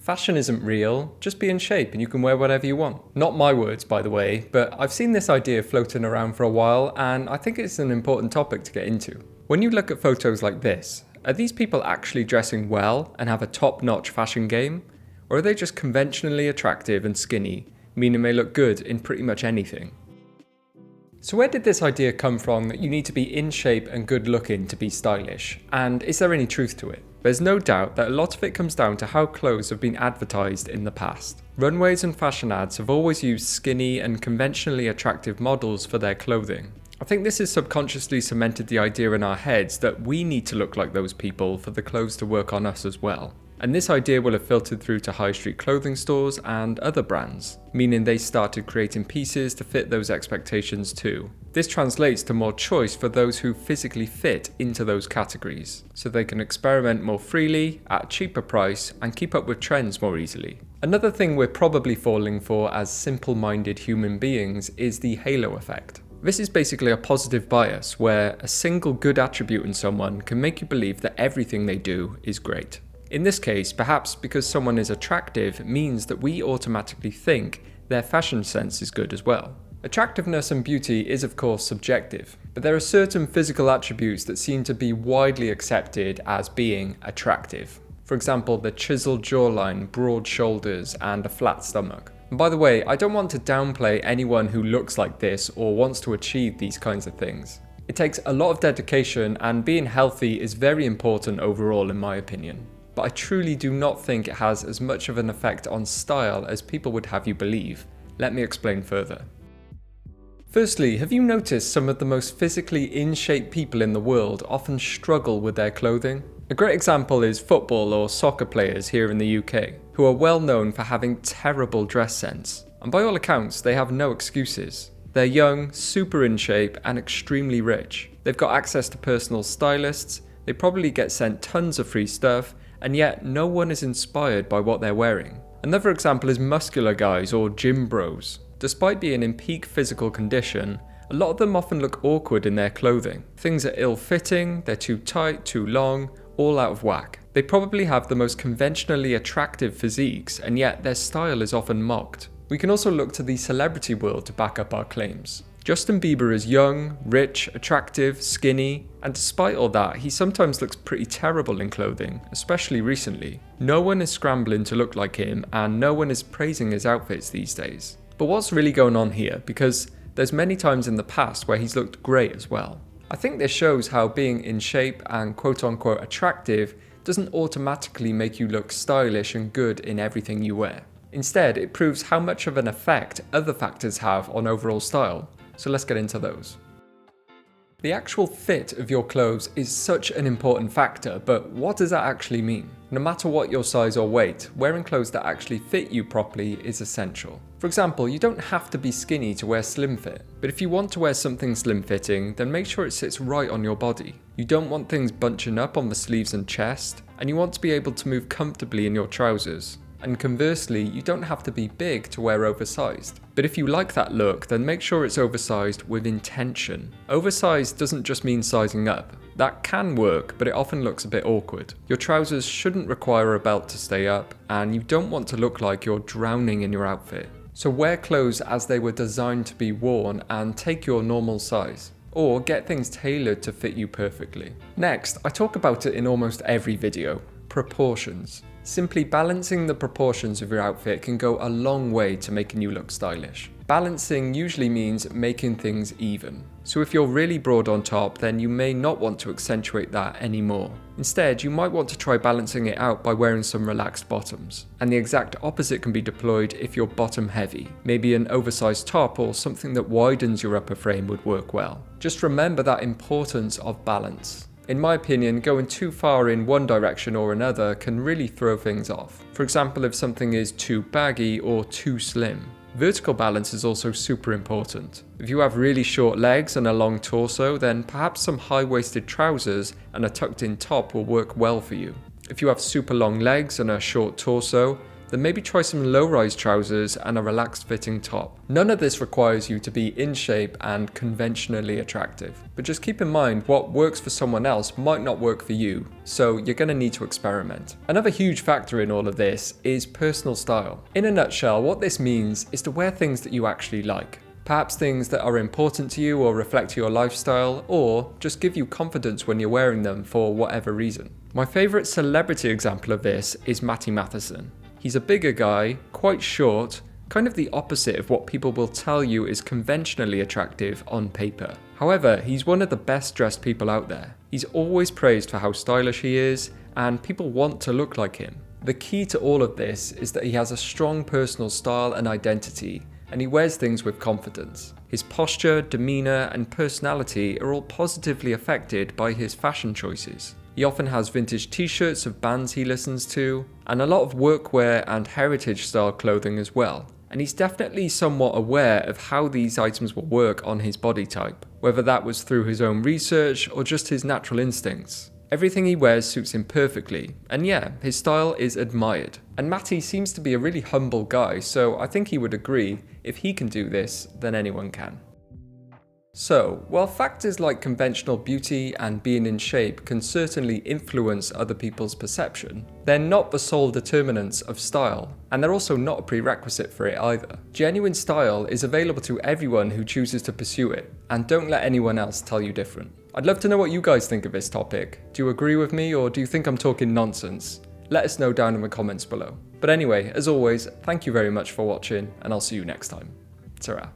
Fashion isn't real, just be in shape and you can wear whatever you want. Not my words, by the way, but I've seen this idea floating around for a while and I think it's an important topic to get into. When you look at photos like this, are these people actually dressing well and have a top-notch fashion game? Or are they just conventionally attractive and skinny, meaning they look good in pretty much anything? So where did this idea come from that you need to be in shape and good looking to be stylish? And is there any truth to it? There's no doubt that a lot of it comes down to how clothes have been advertised in the past. Runways and fashion ads have always used skinny and conventionally attractive models for their clothing. I think this has subconsciously cemented the idea in our heads that we need to look like those people for the clothes to work on us as well. And this idea will have filtered through to high street clothing stores and other brands, meaning they started creating pieces to fit those expectations too. This translates to more choice for those who physically fit into those categories, so they can experiment more freely, at a cheaper price, and keep up with trends more easily. Another thing we're probably falling for as simple-minded human beings is the halo effect. This is basically a positive bias where a single good attribute in someone can make you believe that everything they do is great. In this case, perhaps because someone is attractive means that we automatically think their fashion sense is good as well. Attractiveness and beauty is of course subjective, but there are certain physical attributes that seem to be widely accepted as being attractive. For example, the chiseled jawline, broad shoulders, and a flat stomach. And by the way, I don't want to downplay anyone who looks like this or wants to achieve these kinds of things. It takes a lot of dedication, and being healthy is very important overall in my opinion. But I truly do not think it has as much of an effect on style as people would have you believe. Let me explain further. Firstly, have you noticed some of the most physically in-shape people in the world often struggle with their clothing? A great example is football or soccer players here in the UK, who are well known for having terrible dress sense. And by all accounts, they have no excuses. They're young, super in shape, and extremely rich. They've got access to personal stylists, they probably get sent tons of free stuff, and yet no one is inspired by what they're wearing. Another example is muscular guys or gym bros. Despite being in peak physical condition, a lot of them often look awkward in their clothing. Things are ill-fitting, they're too tight, too long, all out of whack. They probably have the most conventionally attractive physiques, and yet their style is often mocked. We can also look to the celebrity world to back up our claims. Justin Bieber is young, rich, attractive, skinny, and despite all that, he sometimes looks pretty terrible in clothing, especially recently. No one is scrambling to look like him, and no one is praising his outfits these days. But what's really going on here? Because there's many times in the past where he's looked great as well. I think this shows how being in shape and quote-unquote attractive doesn't automatically make you look stylish and good in everything you wear. Instead, it proves how much of an effect other factors have on overall style. So let's get into those. The actual fit of your clothes is such an important factor, but what does that actually mean? No matter what your size or weight, wearing clothes that actually fit you properly is essential. For example, you don't have to be skinny to wear slim fit, but if you want to wear something slim fitting, then make sure it sits right on your body. You don't want things bunching up on the sleeves and chest, and you want to be able to move comfortably in your trousers. And conversely, you don't have to be big to wear oversized. But if you like that look, then make sure it's oversized with intention. Oversized doesn't just mean sizing up. That can work, but it often looks a bit awkward. Your trousers shouldn't require a belt to stay up, and you don't want to look like you're drowning in your outfit. So wear clothes as they were designed to be worn and take your normal size. Or get things tailored to fit you perfectly. Next, I talk about it in almost every video. Proportions. Simply balancing the proportions of your outfit can go a long way to making you look stylish. Balancing usually means making things even. So if you're really broad on top, then you may not want to accentuate that anymore. Instead, you might want to try balancing it out by wearing some relaxed bottoms. And the exact opposite can be deployed if you're bottom heavy. Maybe an oversized top or something that widens your upper frame would work well. Just remember that importance of balance. In my opinion, going too far in one direction or another can really throw things off. For example, if something is too baggy or too slim. Vertical balance is also super important. If you have really short legs and a long torso, then perhaps some high-waisted trousers and a tucked-in top will work well for you. If you have super long legs and a short torso, then maybe try some low-rise trousers and a relaxed fitting top. None of this requires you to be in shape and conventionally attractive, but just keep in mind what works for someone else might not work for you, so you're going to need to experiment. Another huge factor in all of this is personal style. In a nutshell, what this means is to wear things that you actually like. Perhaps things that are important to you or reflect your lifestyle, or just give you confidence when you're wearing them for whatever reason. My favourite celebrity example of this is Matty Matheson. He's a bigger guy, quite short, kind of the opposite of what people will tell you is conventionally attractive on paper. However, he's one of the best dressed people out there. He's always praised for how stylish he is, and people want to look like him. The key to all of this is that he has a strong personal style and identity, and he wears things with confidence. His posture, demeanour and personality are all positively affected by his fashion choices. He often has vintage t-shirts of bands he listens to, and a lot of workwear and heritage style clothing as well. And he's definitely somewhat aware of how these items will work on his body type, whether that was through his own research or just his natural instincts. Everything he wears suits him perfectly, and yeah, his style is admired. And Matty seems to be a really humble guy, so I think he would agree, if he can do this, then anyone can. So, while factors like conventional beauty and being in shape can certainly influence other people's perception, they're not the sole determinants of style, and they're also not a prerequisite for it either. Genuine style is available to everyone who chooses to pursue it, and don't let anyone else tell you different. I'd love to know what you guys think of this topic. Do you agree with me, or do you think I'm talking nonsense? Let us know down in the comments below. But anyway, as always, thank you very much for watching, and I'll see you next time. Ta-ra.